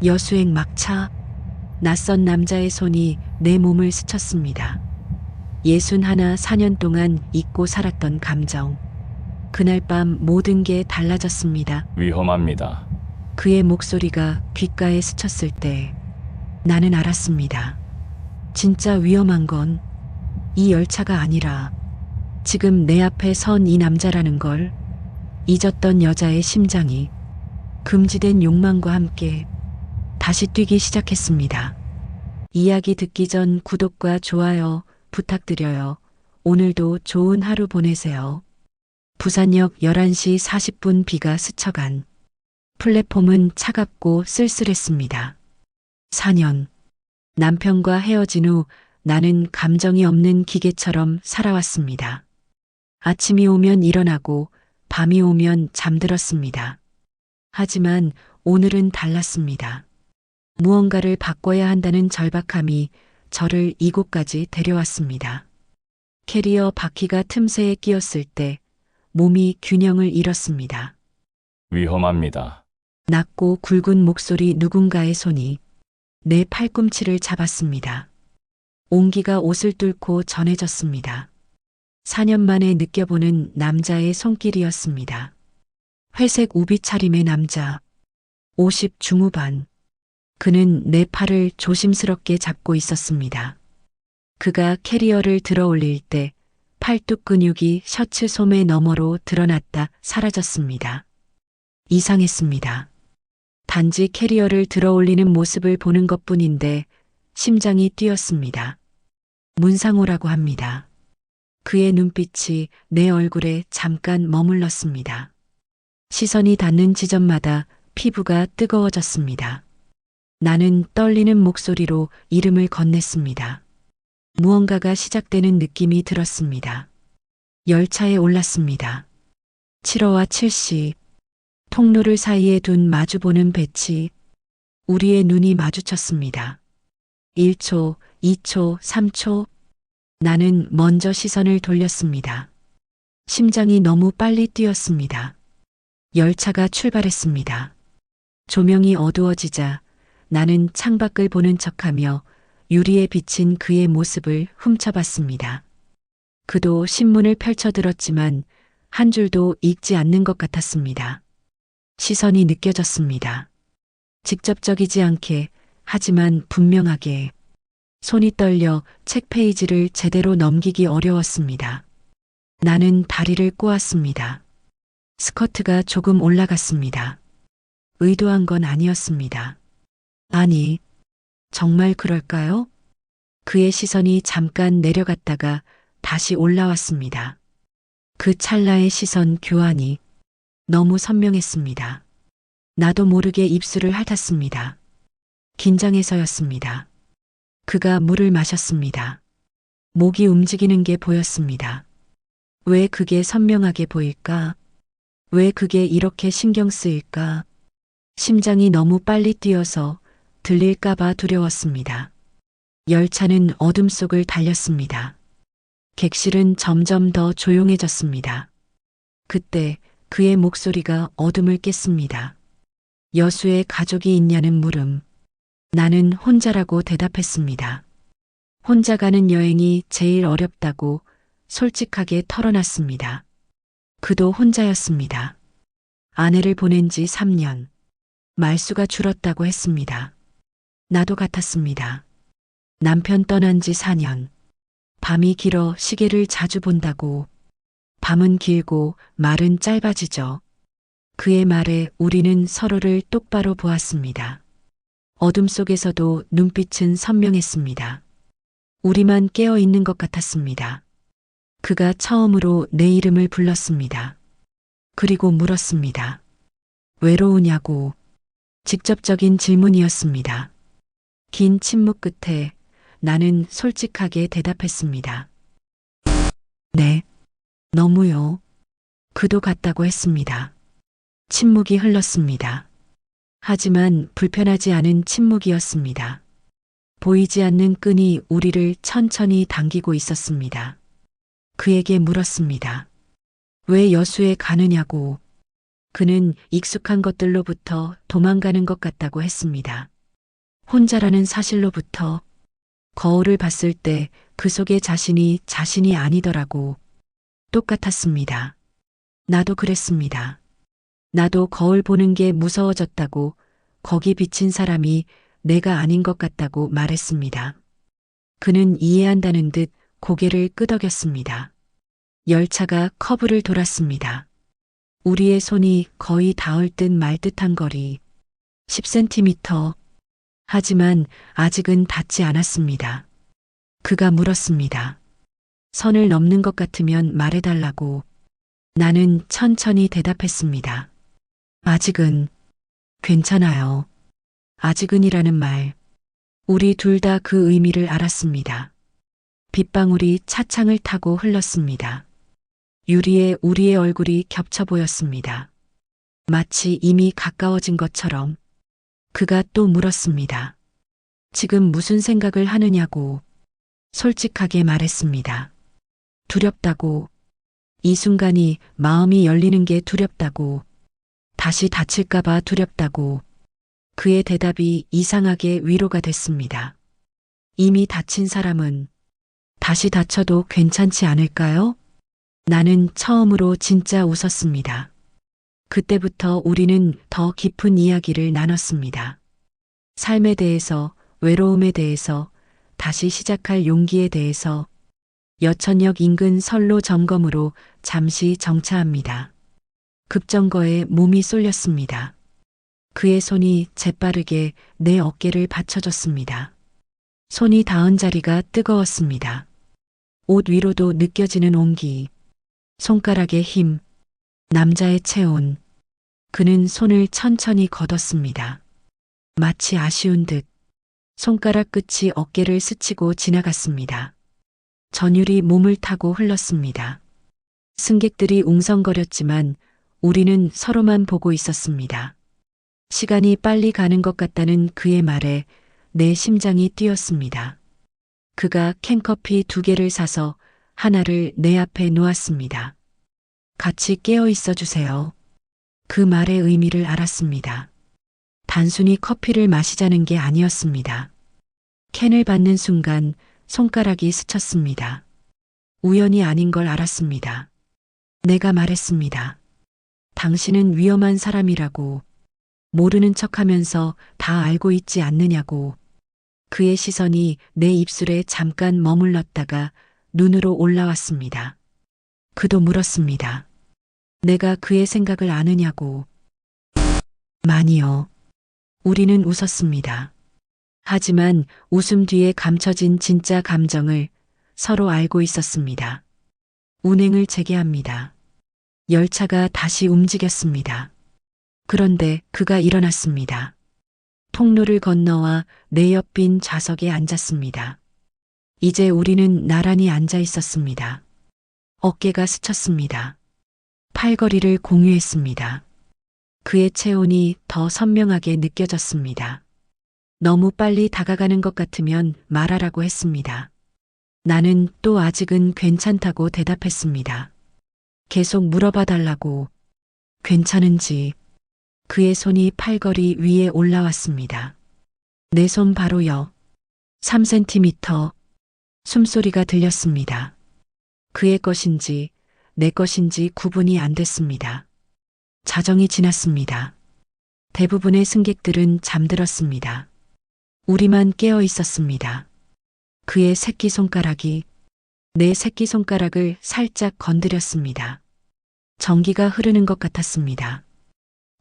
여수행 막차, 낯선 남자의 손이 내 몸을 스쳤습니다. 64년 동안 잊고 살았던 감정. 그날 밤 모든 게 달라졌습니다. 위험합니다. 그의 목소리가 귓가에 스쳤을 때 나는 알았습니다. 진짜 위험한 건 이 열차가 아니라 지금 내 앞에 선 이 남자라는 걸, 잊었던 여자의 심장이 금지된 욕망과 함께 다시 뛰기 시작했습니다. 이야기 듣기 전 구독과 좋아요 부탁드려요. 오늘도 좋은 하루 보내세요. 부산역 11시 40분 비가 스쳐간 플랫폼은 차갑고 쓸쓸했습니다. 4년. 남편과 헤어진 후 나는 감정이 없는 기계처럼 살아왔습니다. 아침이 오면 일어나고 밤이 오면 잠들었습니다. 하지만 오늘은 달랐습니다. 무언가를 바꿔야 한다는 절박함이 저를 이곳까지 데려왔습니다. 캐리어 바퀴가 틈새에 끼었을 때 몸이 균형을 잃었습니다. 위험합니다. 낮고 굵은 목소리, 누군가의 손이 내 팔꿈치를 잡았습니다. 온기가 옷을 뚫고 전해졌습니다. 4년 만에 느껴보는 남자의 손길이었습니다. 회색 우비 차림의 남자, 50 중후반. 그는 내 팔을 조심스럽게 잡고 있었습니다. 그가 캐리어를 들어 올릴 때 팔뚝 근육이 셔츠 소매 너머로 드러났다 사라졌습니다. 이상했습니다. 단지 캐리어를 들어 올리는 모습을 보는 것뿐인데 심장이 뛰었습니다. 문상호라고 합니다. 그의 눈빛이 내 얼굴에 잠깐 머물렀습니다. 시선이 닿는 지점마다 피부가 뜨거워졌습니다. 나는 떨리는 목소리로 이름을 건넸습니다. 무언가가 시작되는 느낌이 들었습니다. 열차에 올랐습니다. 7호와 7시. 통로를 사이에 둔 마주보는 배치. 우리의 눈이 마주쳤습니다. 1초, 2초, 3초. 나는 먼저 시선을 돌렸습니다. 심장이 너무 빨리 뛰었습니다. 열차가 출발했습니다. 조명이 어두워지자 나는 창밖을 보는 척하며 유리에 비친 그의 모습을 훔쳐봤습니다. 그도 신문을 펼쳐들었지만 한 줄도 읽지 않는 것 같았습니다. 시선이 느껴졌습니다. 직접적이지 않게, 하지만 분명하게. 손이 떨려 책 페이지를 제대로 넘기기 어려웠습니다. 나는 다리를 꼬았습니다. 스커트가 조금 올라갔습니다. 의도한 건 아니었습니다. 아니, 정말 그럴까요? 그의 시선이 잠깐 내려갔다가 다시 올라왔습니다. 그 찰나의 시선 교환이 너무 선명했습니다. 나도 모르게 입술을 핥았습니다. 긴장해서였습니다. 그가 물을 마셨습니다. 목이 움직이는 게 보였습니다. 왜 그게 선명하게 보일까? 왜 그게 이렇게 신경 쓰일까? 심장이 너무 빨리 뛰어서 들릴까봐 두려웠습니다. 열차는 어둠 속을 달렸습니다. 객실은 점점 더 조용해졌습니다. 그때 그의 목소리가 어둠을 깼습니다. 여수에 가족이 있냐는 물음. 나는 혼자라고 대답했습니다. 혼자 가는 여행이 제일 어렵다고 솔직하게 털어놨습니다. 그도 혼자였습니다. 아내를 보낸 지 3년. 말수가 줄었다고 했습니다. 나도 같았습니다. 남편 떠난 지 4년. 밤이 길어 시계를 자주 본다고. 밤은 길고 말은 짧아지죠. 그의 말에 우리는 서로를 똑바로 보았습니다. 어둠 속에서도 눈빛은 선명했습니다. 우리만 깨어 있는 것 같았습니다. 그가 처음으로 내 이름을 불렀습니다. 그리고 물었습니다. 외로우냐고. 직접적인 질문이었습니다. 긴 침묵 끝에 나는 솔직하게 대답했습니다. 네, 너무요. 그도 같다고 했습니다. 침묵이 흘렀습니다. 하지만 불편하지 않은 침묵이었습니다. 보이지 않는 끈이 우리를 천천히 당기고 있었습니다. 그에게 물었습니다. 왜 여수에 가느냐고. 그는 익숙한 것들로부터 도망가는 것 같다고 했습니다. 혼자라는 사실로부터 거울을 봤을 때 그 속의 자신이 아니더라고. 똑같았습니다. 나도 그랬습니다. 나도 거울 보는 게 무서워졌다고, 거기 비친 사람이 내가 아닌 것 같다고 말했습니다. 그는 이해한다는 듯 고개를 끄덕였습니다. 열차가 커브를 돌았습니다. 우리의 손이 거의 닿을 듯 말 듯한 거리. 10cm. 하지만 아직은 닿지 않았습니다. 그가 물었습니다. 선을 넘는 것 같으면 말해달라고. 나는 천천히 대답했습니다. 아직은. 괜찮아요. 아직은이라는 말. 우리 둘 다 그 의미를 알았습니다. 빗방울이 차창을 타고 흘렀습니다. 유리에 우리의 얼굴이 겹쳐 보였습니다. 마치 이미 가까워진 것처럼. 그가 또 물었습니다. 지금 무슨 생각을 하느냐고. 솔직하게 말했습니다. 두렵다고. 이 순간이 마음이 열리는 게 두렵다고. 다시 다칠까봐 두렵다고. 그의 대답이 이상하게 위로가 됐습니다. 이미 다친 사람은 다시 다쳐도 괜찮지 않을까요? 나는 처음으로 진짜 웃었습니다. 그때부터 우리는 더 깊은 이야기를 나눴습니다. 삶에 대해서, 외로움에 대해서, 다시 시작할 용기에 대해서. 여천역 인근 선로 점검으로 잠시 정차합니다. 급정거에 몸이 쏠렸습니다. 그의 손이 재빠르게 내 어깨를 받쳐줬습니다. 손이 닿은 자리가 뜨거웠습니다. 옷 위로도 느껴지는 온기, 손가락의 힘, 남자의 체온. 그는 손을 천천히 걷었습니다. 마치 아쉬운 듯. 손가락 끝이 어깨를 스치고 지나갔습니다. 전율이 몸을 타고 흘렀습니다. 승객들이 웅성거렸지만 우리는 서로만 보고 있었습니다. 시간이 빨리 가는 것 같다는 그의 말에 내 심장이 뛰었습니다. 그가 캔커피 2개를 사서 하나를 내 앞에 놓았습니다. 같이 깨어 있어 주세요. 그 말의 의미를 알았습니다. 단순히 커피를 마시자는 게 아니었습니다. 캔을 받는 순간 손가락이 스쳤습니다. 우연이 아닌 걸 알았습니다. 내가 말했습니다. 당신은 위험한 사람이라고. 모르는 척하면서 다 알고 있지 않느냐고. 그의 시선이 내 입술에 잠깐 머물렀다가 눈으로 올라왔습니다. 그도 물었습니다. 내가 그의 생각을 아느냐고. 많이요. 우리는 웃었습니다. 하지만 웃음 뒤에 감춰진 진짜 감정을 서로 알고 있었습니다. 운행을 재개합니다. 열차가 다시 움직였습니다. 그런데 그가 일어났습니다. 통로를 건너와 내 옆 빈 좌석에 앉았습니다. 이제 우리는 나란히 앉아 있었습니다. 어깨가 스쳤습니다. 팔걸이를 공유했습니다. 그의 체온이 더 선명하게 느껴졌습니다. 너무 빨리 다가가는 것 같으면 말하라고 했습니다. 나는 또 아직은 괜찮다고 대답했습니다. 계속 물어봐 달라고. 괜찮은지. 그의 손이 팔걸이 위에 올라왔습니다. 내 손 바로요. 3cm. 숨소리가 들렸습니다. 그의 것인지 내 것인지 구분이 안 됐습니다. 자정이 지났습니다. 대부분의 승객들은 잠들었습니다. 우리만 깨어 있었습니다. 그의 새끼손가락이 내 새끼손가락을 살짝 건드렸습니다. 전기가 흐르는 것 같았습니다.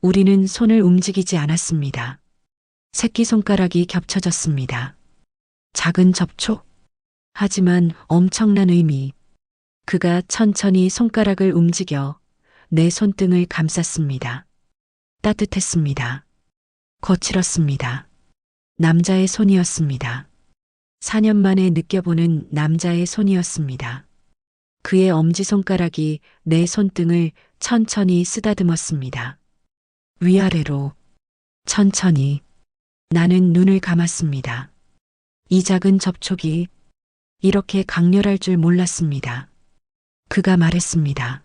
우리는 손을 움직이지 않았습니다. 새끼손가락이 겹쳐졌습니다. 작은 접촉. 하지만 엄청난 의미. 그가 천천히 손가락을 움직여 내 손등을 감쌌습니다. 따뜻했습니다. 거칠었습니다. 남자의 손이었습니다. 4년 만에 느껴보는 남자의 손이었습니다. 그의 엄지손가락이 내 손등을 천천히 쓰다듬었습니다. 위아래로. 천천히. 나는 눈을 감았습니다. 이 작은 접촉이 이렇게 강렬할 줄 몰랐습니다. 그가 말했습니다.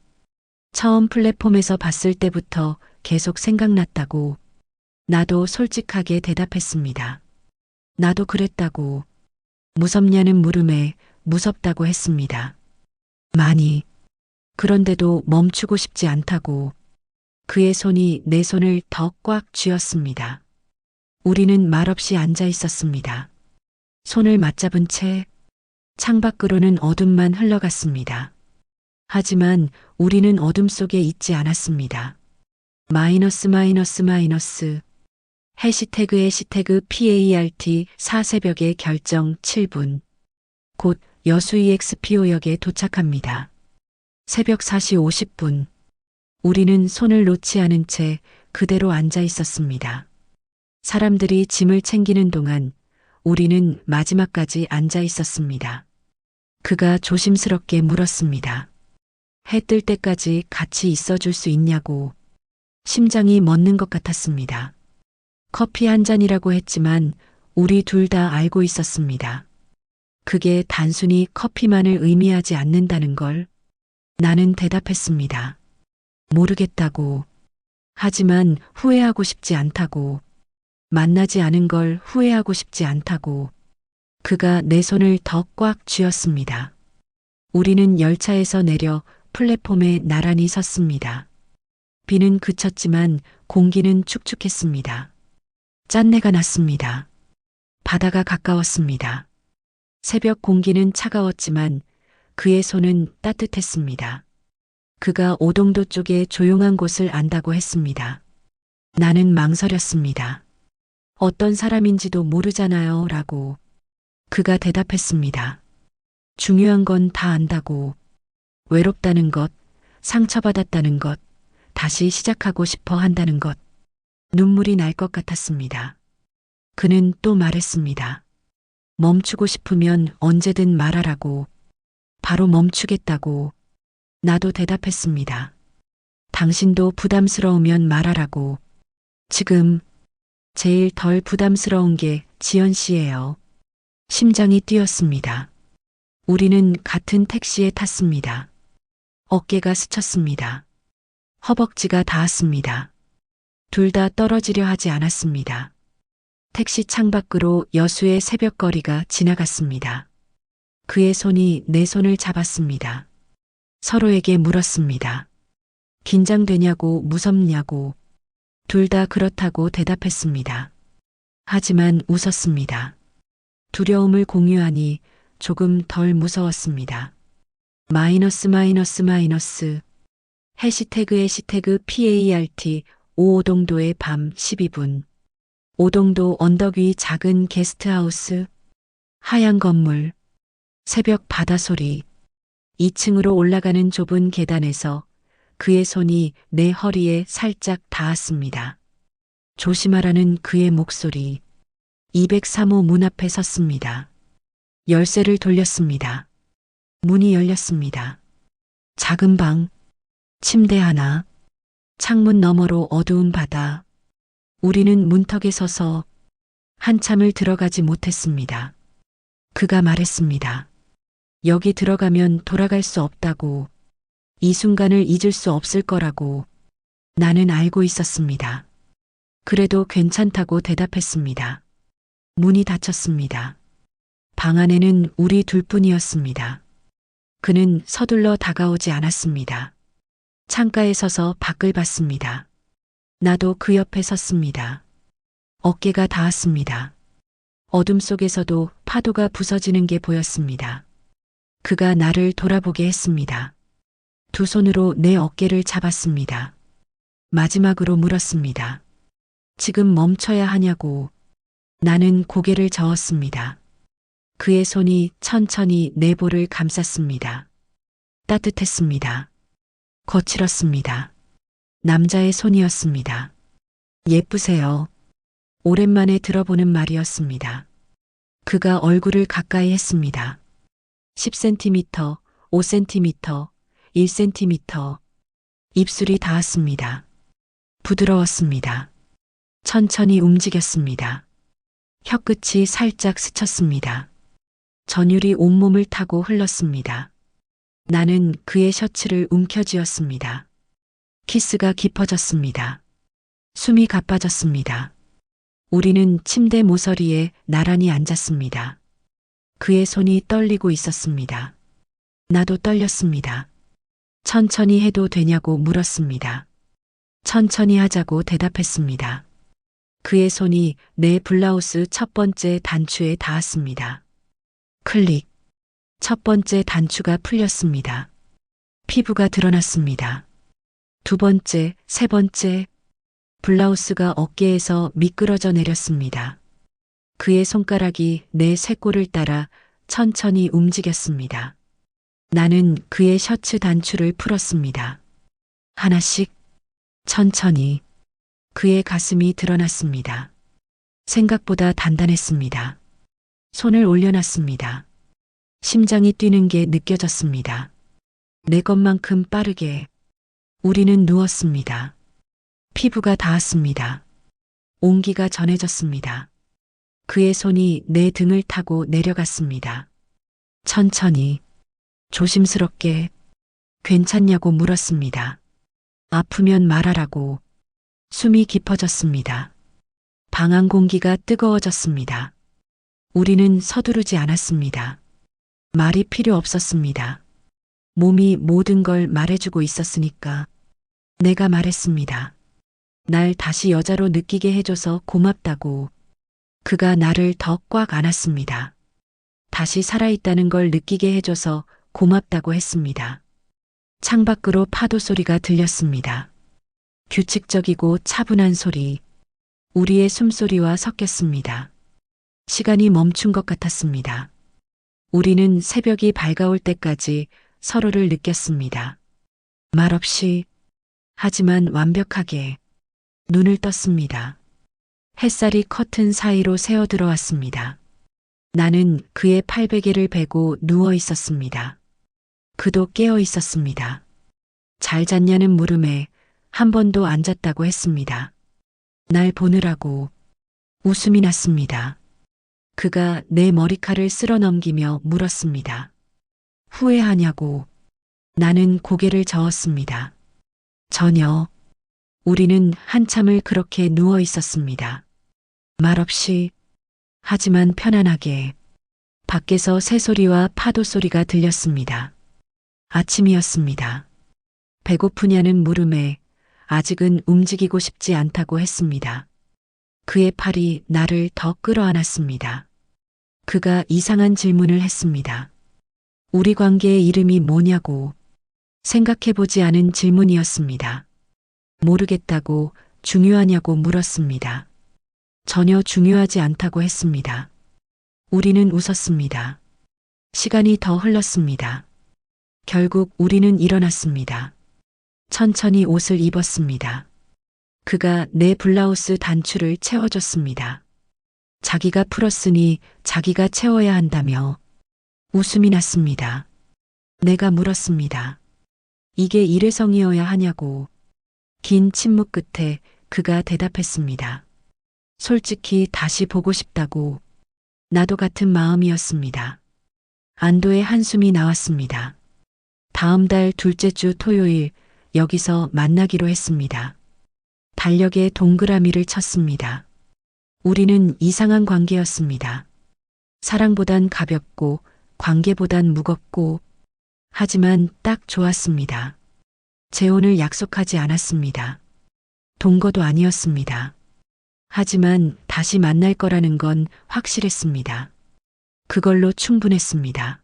처음 플랫폼에서 봤을 때부터 계속 생각났다고 나도 솔직하게 대답했습니다. 나도 그랬다고. 무섭냐는 물음에 무섭다고 했습니다. 많이. 그런데도 멈추고 싶지 않다고. 그의 손이 내 손을 더 꽉 쥐었습니다. 우리는 말없이 앉아 있었습니다. 손을 맞잡은 채 창밖으로는 어둠만 흘러갔습니다. 하지만 우리는 어둠 속에 있지 않았습니다. 마이너스 마이너스 마이너스 해시태그 PART 4새벽의 결정 7분. 곧 여수 EXPO역에 도착합니다. 새벽 4시 50분. 우리는 손을 놓지 않은 채 그대로 앉아 있었습니다. 사람들이 짐을 챙기는 동안 우리는 마지막까지 앉아 있었습니다. 그가 조심스럽게 물었습니다. 해 뜰 때까지 같이 있어줄 수 있냐고. 심장이 멎는 것 같았습니다. 커피 한 잔이라고 했지만 우리 둘 다 알고 있었습니다. 그게 단순히 커피만을 의미하지 않는다는 걸. 나는 대답했습니다. 모르겠다고. 하지만 후회하고 싶지 않다고. 만나지 않은 걸 후회하고 싶지 않다고. 그가 내 손을 더 꽉 쥐었습니다. 우리는 열차에서 내려 플랫폼에 나란히 섰습니다. 비는 그쳤지만 공기는 축축했습니다. 짠내가 났습니다. 바다가 가까웠습니다. 새벽 공기는 차가웠지만 그의 손은 따뜻했습니다. 그가 오동도 쪽에 조용한 곳을 안다고 했습니다. 나는 망설였습니다. 어떤 사람인지도 모르잖아요 라고. 그가 대답했습니다. 중요한 건 다 안다고. 외롭다는 것, 상처받았다는 것, 다시 시작하고 싶어 한다는 것. 눈물이 날 것 같았습니다. 그는 또 말했습니다. 멈추고 싶으면 언제든 말하라고. 바로 멈추겠다고. 나도 대답했습니다. 당신도 부담스러우면 말하라고. 지금 제일 덜 부담스러운 게 지연 씨예요. 심장이 뛰었습니다. 우리는 같은 택시에 탔습니다. 어깨가 스쳤습니다. 허벅지가 닿았습니다. 둘 다 떨어지려 하지 않았습니다. 택시 창밖으로 여수의 새벽거리가 지나갔습니다. 그의 손이 내 손을 잡았습니다. 서로에게 물었습니다. 긴장되냐고 무섭냐고. 둘 다 그렇다고 대답했습니다. 하지만 웃었습니다. 두려움을 공유하니 조금 덜 무서웠습니다. 마이너스 마이너스 마이너스 해시태그 PART 5오동도의 밤 12분. 오동도 언덕 위 작은 게스트하우스. 하얀 건물. 새벽 바다 소리. 2층으로 올라가는 좁은 계단에서 그의 손이 내 허리에 살짝 닿았습니다. 조심하라는 그의 목소리. 203호 문 앞에 섰습니다. 열쇠를 돌렸습니다. 문이 열렸습니다. 작은 방, 침대 하나, 창문 너머로 어두운 바다. 우리는 문턱에 서서 한참을 들어가지 못했습니다. 그가 말했습니다. 여기 들어가면 돌아갈 수 없다고. 이 순간을 잊을 수 없을 거라고. 나는 알고 있었습니다. 그래도 괜찮다고 대답했습니다. 문이 닫혔습니다. 방 안에는 우리 둘뿐이었습니다. 그는 서둘러 다가오지 않았습니다. 창가에 서서 밖을 봤습니다. 나도 그 옆에 섰습니다. 어깨가 닿았습니다. 어둠 속에서도 파도가 부서지는 게 보였습니다. 그가 나를 돌아보게 했습니다. 두 손으로 내 어깨를 잡았습니다. 마지막으로 물었습니다. 지금 멈춰야 하냐고. 나는 고개를 저었습니다. 그의 손이 천천히 내 볼을 감쌌습니다. 따뜻했습니다. 거칠었습니다. 남자의 손이었습니다. 예쁘세요. 오랜만에 들어보는 말이었습니다. 그가 얼굴을 가까이 했습니다. 10cm, 5cm, 1cm. 입술이 닿았습니다. 부드러웠습니다. 천천히 움직였습니다. 혀끝이 살짝 스쳤습니다. 전율이 온몸을 타고 흘렀습니다. 나는 그의 셔츠를 움켜쥐었습니다. 키스가 깊어졌습니다. 숨이 가빠졌습니다. 우리는 침대 모서리에 나란히 앉았습니다. 그의 손이 떨리고 있었습니다. 나도 떨렸습니다. 천천히 해도 되냐고 물었습니다. 천천히 하자고 대답했습니다. 그의 손이 내 블라우스 첫 번째 단추에 닿았습니다. 클릭. 첫 번째 단추가 풀렸습니다. 피부가 드러났습니다. 두 번째, 세 번째, 블라우스가 어깨에서 미끄러져 내렸습니다. 그의 손가락이 내 쇄골을 따라 천천히 움직였습니다. 나는 그의 셔츠 단추를 풀었습니다. 하나씩, 천천히. 그의 가슴이 드러났습니다. 생각보다 단단했습니다. 손을 올려놨습니다. 심장이 뛰는 게 느껴졌습니다. 내 것만큼 빠르게. 우리는 누웠습니다. 피부가 닿았습니다. 온기가 전해졌습니다. 그의 손이 내 등을 타고 내려갔습니다. 천천히, 조심스럽게, 괜찮냐고 물었습니다. 아프면 말하라고. 숨이 깊어졌습니다. 방 안 공기가 뜨거워졌습니다. 우리는 서두르지 않았습니다. 말이 필요 없었습니다. 몸이 모든 걸 말해주고 있었으니까. 내가 말했습니다. 날 다시 여자로 느끼게 해줘서 고맙다고. 그가 나를 더 꽉 안았습니다. 다시 살아있다는 걸 느끼게 해줘서 고맙다고 했습니다. 창밖으로 파도 소리가 들렸습니다. 규칙적이고 차분한 소리. 우리의 숨소리와 섞였습니다. 시간이 멈춘 것 같았습니다. 우리는 새벽이 밝아올 때까지 서로를 느꼈습니다. 말없이, 하지만 완벽하게. 눈을 떴습니다. 햇살이 커튼 사이로 새어 들어왔습니다. 나는 그의 팔베개를 베고 누워 있었습니다. 그도 깨어 있었습니다. 잘 잤냐는 물음에 한 번도 안 잤다고 했습니다. 날 보느라고. 웃음이 났습니다. 그가 내 머리칼을 쓸어 넘기며 물었습니다. 후회하냐고. 나는 고개를 저었습니다. 전혀. 우리는 한참을 그렇게 누워 있었습니다. 말없이, 하지만 편안하게. 밖에서 새소리와 파도 소리가 들렸습니다. 아침이었습니다. 배고프냐는 물음에 아직은 움직이고 싶지 않다고 했습니다. 그의 팔이 나를 더 끌어안았습니다. 그가 이상한 질문을 했습니다. 우리 관계의 이름이 뭐냐고. 생각해보지 않은 질문이었습니다. 모르겠다고. 중요하냐고 물었습니다. 전혀 중요하지 않다고 했습니다. 우리는 웃었습니다. 시간이 더 흘렀습니다. 결국 우리는 일어났습니다. 천천히 옷을 입었습니다. 그가 내 블라우스 단추를 채워줬습니다. 자기가 풀었으니 자기가 채워야 한다며. 웃음이 났습니다. 내가 물었습니다. 이게 일회성이어야 하냐고. 긴 침묵 끝에 그가 대답했습니다. 솔직히 다시 보고 싶다고. 나도 같은 마음이었습니다. 안도의 한숨이 나왔습니다. 다음 달 둘째 주 토요일 여기서 만나기로 했습니다. 달력에 동그라미를 쳤습니다. 우리는 이상한 관계였습니다. 사랑보단 가볍고 관계보단 무겁고, 하지만 딱 좋았습니다. 재혼을 약속하지 않았습니다. 동거도 아니었습니다. 하지만 다시 만날 거라는 건 확실했습니다. 그걸로 충분했습니다.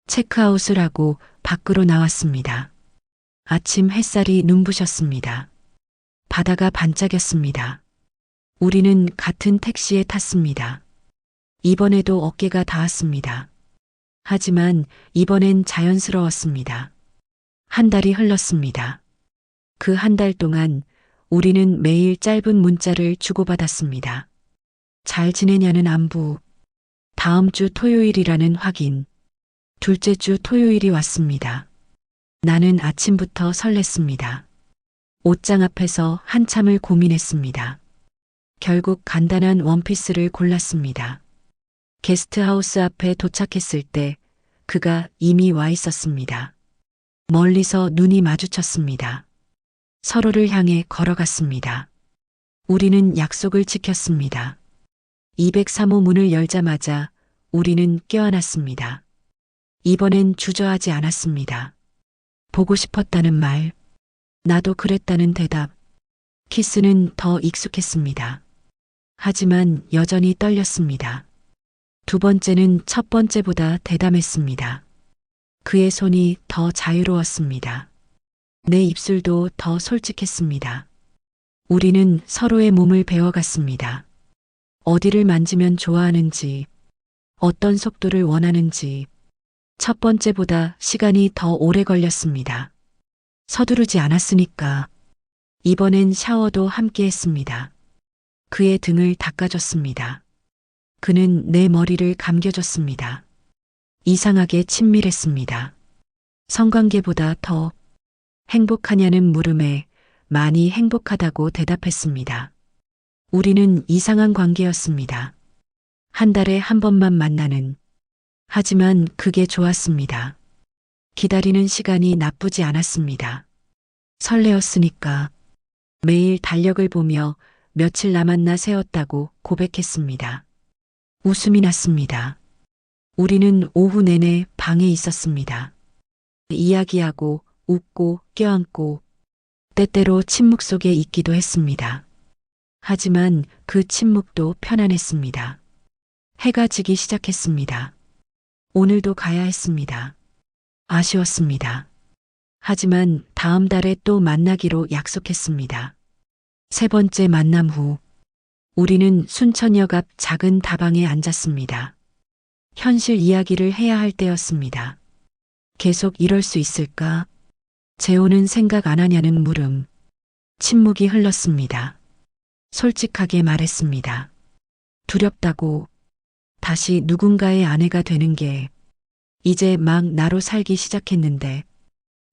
체크아웃을 하고 밖으로 나왔습니다. 아침 햇살이 눈부셨습니다. 바다가 반짝였습니다. 우리는 같은 택시에 탔습니다. 이번에도 어깨가 닿았습니다. 하지만 이번엔 자연스러웠습니다. 한 달이 흘렀습니다. 그 한 달 동안 우리는 매일 짧은 문자를 주고받았습니다. 잘 지내냐는 안부, 다음 주 토요일이라는 확인, 둘째 주 토요일이 왔습니다. 나는 아침부터 설렜습니다. 옷장 앞에서 한참을 고민했습니다. 결국 간단한 원피스를 골랐습니다. 게스트하우스 앞에 도착했을 때 그가 이미 와 있었습니다. 멀리서 눈이 마주쳤습니다. 서로를 향해 걸어갔습니다. 우리는 약속을 지켰습니다. 203호 문을 열자마자 우리는 껴안았습니다. 이번엔 주저하지 않았습니다. 보고 싶었다는 말, 나도 그랬다는 대답, 키스는 더 익숙했습니다. 하지만 여전히 떨렸습니다. 두 번째는 첫 번째보다 대담했습니다. 그의 손이 더 자유로웠습니다. 내 입술도 더 솔직했습니다. 우리는 서로의 몸을 배워갔습니다. 어디를 만지면 좋아하는지, 어떤 속도를 원하는지, 첫 번째보다 시간이 더 오래 걸렸습니다. 서두르지 않았으니까. 이번엔 샤워도 함께 했습니다. 그의 등을 닦아줬습니다. 그는 내 머리를 감겨줬습니다. 이상하게 친밀했습니다. 성관계보다 더 행복하냐는 물음에 많이 행복하다고 대답했습니다. 우리는 이상한 관계였습니다. 한 달에 한 번만 만나는. 하지만 그게 좋았습니다. 기다리는 시간이 나쁘지 않았습니다. 설레었으니까. 매일 달력을 보며 며칠 남았나 세웠다고 고백했습니다. 웃음이 났습니다. 우리는 오후 내내 방에 있었습니다. 이야기하고 웃고 껴안고 때때로 침묵 속에 있기도 했습니다. 하지만 그 침묵도 편안했습니다. 해가 지기 시작했습니다. 오늘도 가야 했습니다. 아쉬웠습니다. 하지만 다음 달에 또 만나기로 약속했습니다. 세 번째 만남 후 우리는 순천역 앞 작은 다방에 앉았습니다. 현실 이야기를 해야 할 때였습니다. 계속 이럴 수 있을까? 재호는 생각 안 하냐는 물음. 침묵이 흘렀습니다. 솔직하게 말했습니다. 두렵다고. 다시 누군가의 아내가 되는 게 이제 막 나로 살기 시작했는데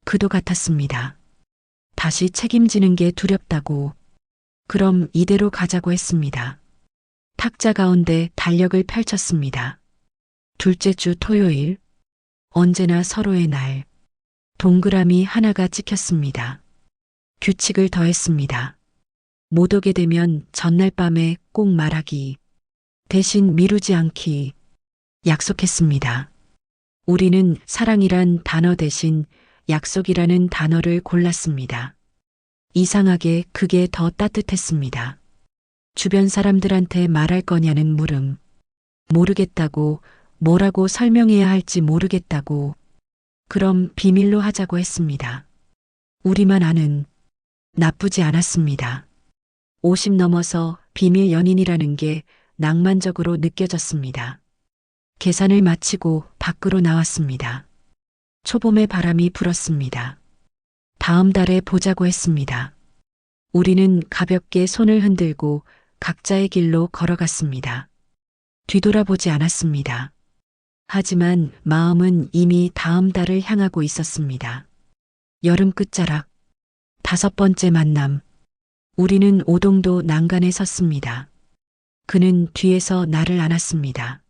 그도 같았습니다. 다시 책임지는 게 두렵다고. 그럼 이대로 가자고 했습니다. 탁자 가운데 달력을 펼쳤습니다. 둘째 주 토요일. 언제나 서로의 날. 동그라미 하나가 찍혔습니다. 규칙을 더했습니다. 못 오게 되면 전날 밤에 꼭 말하기. 대신 미루지 않기. 약속했습니다. 우리는 사랑이란 단어 대신 약속이라는 단어를 골랐습니다. 이상하게 그게 더 따뜻했습니다. 주변 사람들한테 말할 거냐는 물음. 모르겠다고, 뭐라고 설명해야 할지 모르겠다고. 그럼 비밀로 하자고 했습니다. 우리만 아는. 나쁘지 않았습니다. 50 넘어서 비밀 연인이라는 게 낭만적으로 느껴졌습니다. 계산을 마치고 밖으로 나왔습니다. 초봄의 바람이 불었습니다. 다음 달에 보자고 했습니다. 우리는 가볍게 손을 흔들고 각자의 길로 걸어갔습니다. 뒤돌아보지 않았습니다. 하지만 마음은 이미 다음 달을 향하고 있었습니다. 여름 끝자락. 다섯 번째 만남. 우리는 오동도 난간에 섰습니다. 그는 뒤에서 나를 안았습니다.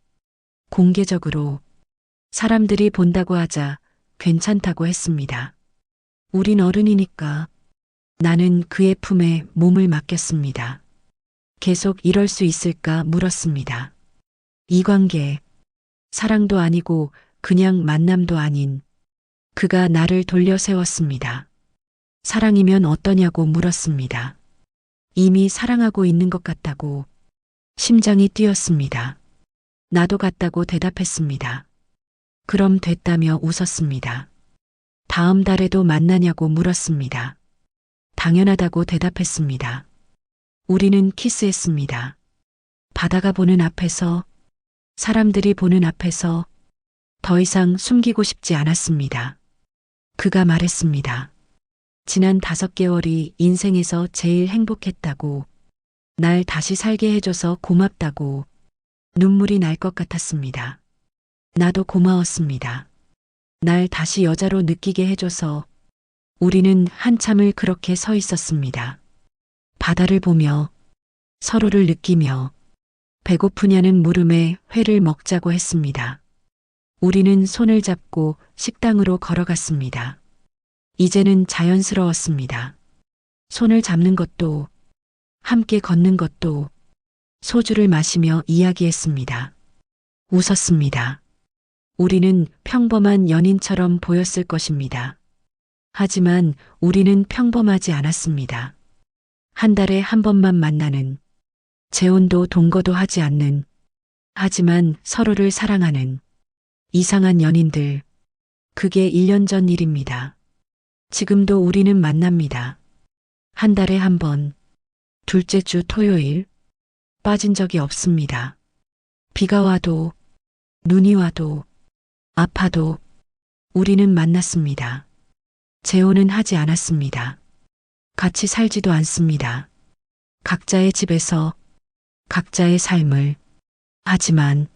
공개적으로. 사람들이 본다고 하자 괜찮다고 했습니다. 우린 어른이니까. 나는 그의 품에 몸을 맡겼습니다. 계속 이럴 수 있을까 물었습니다. 이 관계, 사랑도 아니고 그냥 만남도 아닌. 그가 나를 돌려 세웠습니다. 사랑이면 어떠냐고 물었습니다. 이미 사랑하고 있는 것 같다고. 심장이 뛰었습니다. 나도 같다고 대답했습니다. 그럼 됐다며 웃었습니다. 다음 달에도 만나냐고 물었습니다. 당연하다고 대답했습니다. 우리는 키스했습니다. 바다가 보는 앞에서, 사람들이 보는 앞에서. 더 이상 숨기고 싶지 않았습니다. 그가 말했습니다. 지난 5개월이 인생에서 제일 행복했다고. 날 다시 살게 해줘서 고맙다고. 눈물이 날 것 같았습니다. 나도 고마웠습니다. 날 다시 여자로 느끼게 해줘서. 우리는 한참을 그렇게 서 있었습니다. 바다를 보며, 서로를 느끼며, 배고프냐는 물음에 회를 먹자고 했습니다. 우리는 손을 잡고 식당으로 걸어갔습니다. 이제는 자연스러웠습니다. 손을 잡는 것도, 함께 걷는 것도 소주를 마시며 이야기했습니다. 웃었습니다. 우리는 평범한 연인처럼 보였을 것입니다. 하지만 우리는 평범하지 않았습니다. 한 달에 한 번만 만나는, 재혼도 동거도 하지 않는, 하지만 서로를 사랑하는 이상한 연인들. 그게 1년 전 일입니다. 지금도 우리는 만납니다. 한 달에 한 번, 둘째 주 토요일. 빠진 적이 없습니다. 비가 와도, 눈이 와도, 아파도 우리는 만났습니다. 재혼은 하지 않았습니다. 같이 살지도 않습니다. 각자의 집에서 각자의 삶을. 하지만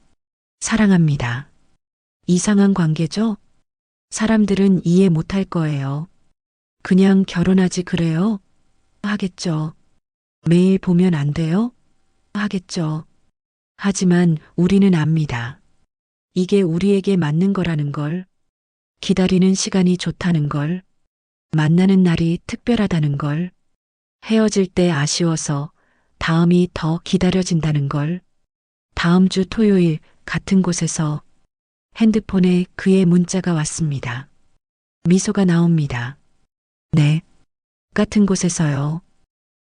사랑합니다. 이상한 관계죠? 사람들은 이해 못할 거예요. 그냥 결혼하지 그래요? 하겠죠. 매일 보면 안 돼요? 하겠죠. 하지만 우리는 압니다. 이게 우리에게 맞는 거라는 걸, 기다리는 시간이 좋다는 걸, 만나는 날이 특별하다는 걸, 헤어질 때 아쉬워서 다음이 더 기다려진다는 걸. 다음 주 토요일 같은 곳에서 핸드폰에 그의 문자가 왔습니다. 미소가 나옵니다. 네. 같은 곳에서요.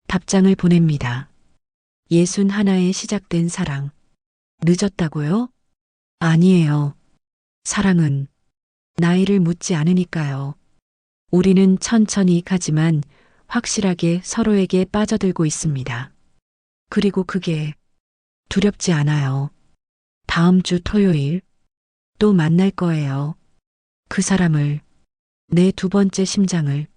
답장을 보냅니다. 61에 시작된 사랑. 늦었다고요? 아니에요. 사랑은 나이를 묻지 않으니까요. 우리는 천천히 가지만 확실하게 서로에게 빠져들고 있습니다. 그리고 그게 두렵지 않아요. 다음 주 토요일 또 만날 거예요. 그 사람을, 내 두 번째 심장을.